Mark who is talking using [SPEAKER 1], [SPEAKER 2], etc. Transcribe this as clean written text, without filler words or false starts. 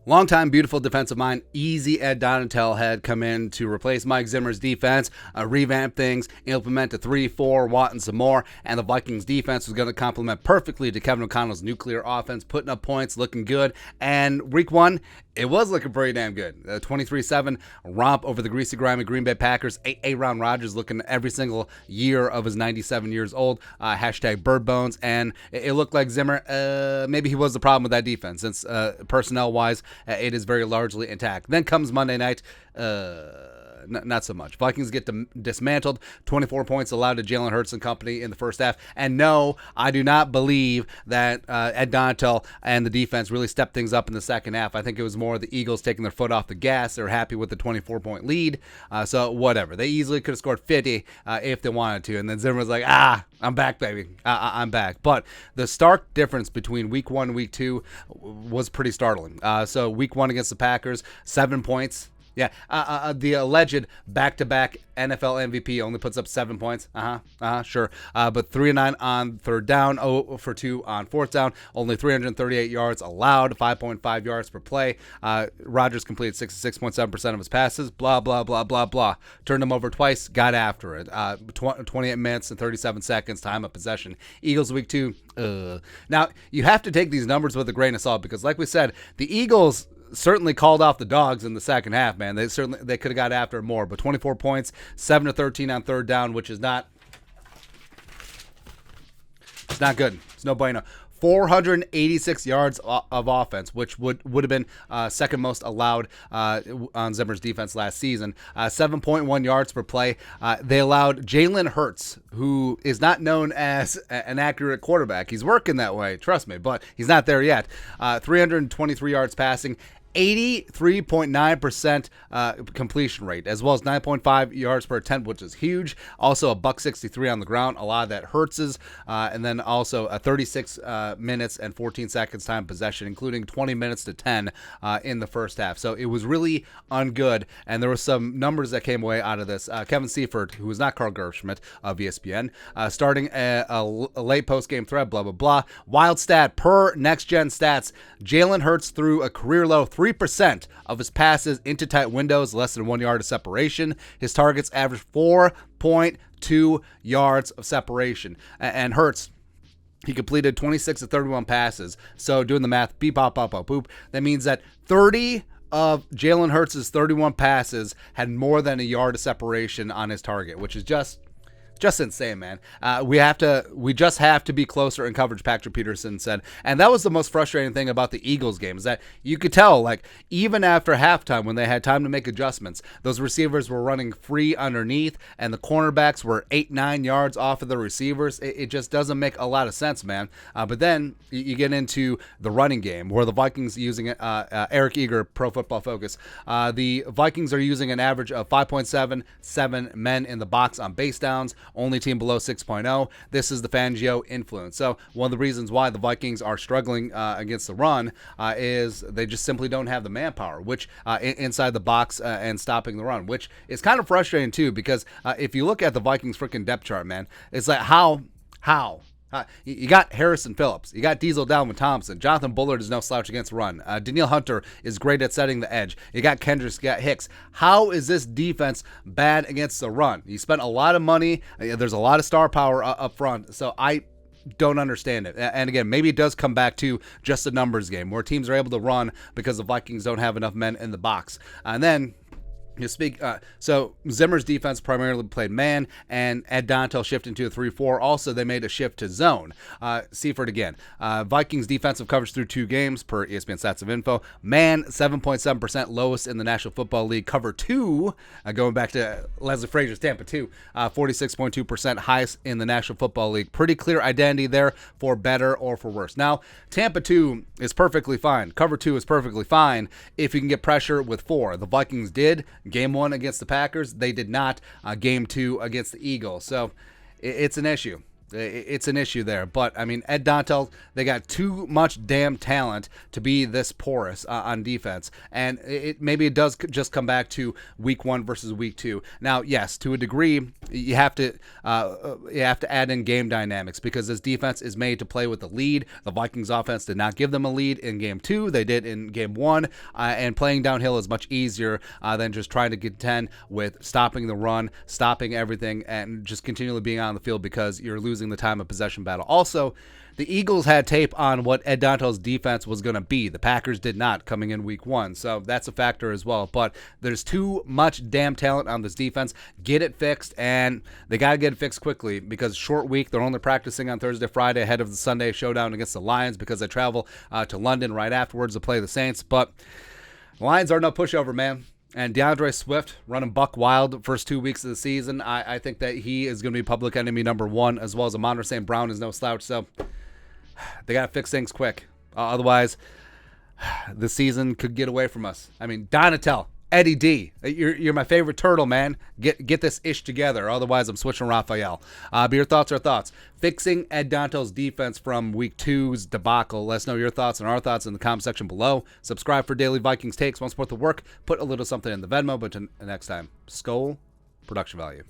[SPEAKER 1] Longtime beautiful defensive mind, easy Ed Donatel had come in to replace Mike Zimmer's defense, revamp things, implement a 3-4, Watt and some more, and the Vikings defense was going to complement perfectly to Kevin O'Connell's nuclear offense, putting up points, looking good, and week one, it was looking pretty damn good. 23-7 romp over the greasy, grimy Green Bay Packers. Aaron Rodgers looking every single year of his 97 years old. Hashtag bird bones. And it looked like Zimmer, maybe he was the problem with that defense since personnel-wise, it is very largely intact. Then comes Monday night. Not so much. Vikings get dismantled. 24 points allowed to Jalen Hurts and company in the first half. And no, I do not believe that Ed Donatel and the defense really stepped things up in the second half. I think it was more the Eagles taking their foot off the gas. They're happy with the 24-point lead. So whatever. They easily could have scored 50 if they wanted to. And then Zimmer was like, I'm back, baby. I'm back. But the stark difference between week one and week two was pretty startling. So week one against the Packers, 7 points. Yeah, the alleged back-to-back NFL MVP only puts up 7 points. Sure. But 3-9 on third down, 0 for 2 on fourth down, only 338 yards allowed, 5.5 yards per play. Rodgers completed 66.7% of his passes, blah, blah, blah, blah, blah. Turned him over twice, got after it. 28 minutes and 37 seconds, time of possession. Eagles week two, Now, you have to take these numbers with a grain of salt because, like we said, the Eagles certainly called off the dogs in the second half, man. They could have got after it more, but 24 points, 7-13 on third down, which is not good. It's no bueno. 486 yards of offense, which would have been second most allowed on Zimmer's defense last season. 7.1 yards per play. They allowed Jalen Hurts, who is not known as an accurate quarterback. He's working that way, trust me, but he's not there yet. 323 yards passing. 83.9% completion rate, as well as 9.5 yards per attempt, which is huge. Also a $163 on the ground. A lot of that Hurts's, and then also a 36 minutes and 14 seconds time possession, including 20 minutes to 10 in the first half. So it was really ungood, and there were some numbers that came away out of this. Kevin Seifert, who is not Carl Gershmitt of ESPN, starting a late post-game thread, blah, blah, blah. Wild stat per Next Gen Stats, Jalen Hurts threw a career-low 3% of his passes into tight windows, less than 1 yard of separation. His targets averaged 4.2 yards of separation. And Hurts, he completed 26 of 31 passes. So doing the math, beep, bop, bop, bop, boop. That means that 30 of Jalen Hurts' 31 passes had more than a yard of separation on his target, which is just insane, man. We just have to be closer in coverage, Patrick Peterson said. And that was the most frustrating thing about the Eagles game, is that you could tell, like, even after halftime when they had time to make adjustments, those receivers were running free underneath, and the cornerbacks were 8-9 yards off of the receivers. It just doesn't make a lot of sense, man. But then you get into the running game, where the Vikings using it, Eric Eager, Pro Football Focus, the Vikings are using an average of 5.77 men in the box on base downs, only team below 6.0. This is the Fangio influence. So one of the reasons why the Vikings are struggling against the run is they just simply don't have the manpower, which inside the box and stopping the run, which is kind of frustrating too, because if you look at the Vikings freaking depth chart, man, it's like how you got Harrison Phillips, you got Diesel Dalvin Thompson, Jonathan Bullard is no slouch against the run, Danielle Hunter is great at setting the edge, you got Kendricks, you got Hicks. How is this defense bad against the run? You spent a lot of money, there's a lot of star power up front, so I don't understand it. And again, maybe it does come back to just a numbers game where teams are able to run because the Vikings don't have enough men in the box. And then so Zimmer's defense primarily played man, and Ed Donatel shifted into a 3-4. Also, they made a shift to zone. Seifert again. Vikings defensive coverage through 2 games per ESPN Stats of Info. Man, 7.7% lowest in the National Football League. Cover 2, going back to Leslie Frazier's Tampa 2, 46.2% highest in the National Football League. Pretty clear identity there for better or for worse. Now, Tampa 2 is perfectly fine. Cover 2 is perfectly fine if you can get pressure with 4. The Vikings did. Game 1 against the Packers, they did not. Game 2 against the Eagles. So it's an issue. It's an issue there. But, I mean, Ed Dontel, they got too much damn talent to be this porous on defense. And maybe it does just come back to week 1 versus week 2. Now, yes, to a degree, you have to add in game dynamics because this defense is made to play with the lead. The Vikings offense did not give them a lead in game 2. They did in game 1. And playing downhill is much easier than just trying to contend with stopping the run, stopping everything, and just continually being on the field because you're losing the time of possession battle. Also, the Eagles had tape on what Ed Dontel's defense was going to be. The Packers did not coming in week 1, so that's a factor as well. But there's too much damn talent on this defense. Get it fixed, and they got to get it fixed quickly because short week. They're only practicing on Thursday, Friday ahead of the Sunday showdown against the Lions because they travel to London right afterwards to play the Saints. But the Lions are no pushover, man. And DeAndre Swift running buck wild first 2 weeks of the season. I think that he is going to be public enemy number 1, as well as Amon-Ra St. Brown is no slouch. So they got to fix things quick. Otherwise, the season could get away from us. I mean, Donatel, Eddie D, you're my favorite turtle, man. Get this ish together. Otherwise, I'm switching Raphael. But your thoughts are thoughts. Fixing Ed Dontel's defense from week 2's debacle. Let us know your thoughts and our thoughts in the comment section below. Subscribe for daily Vikings takes. Want to support the work? Put a little something in the Venmo. But until next time, Skol, production value.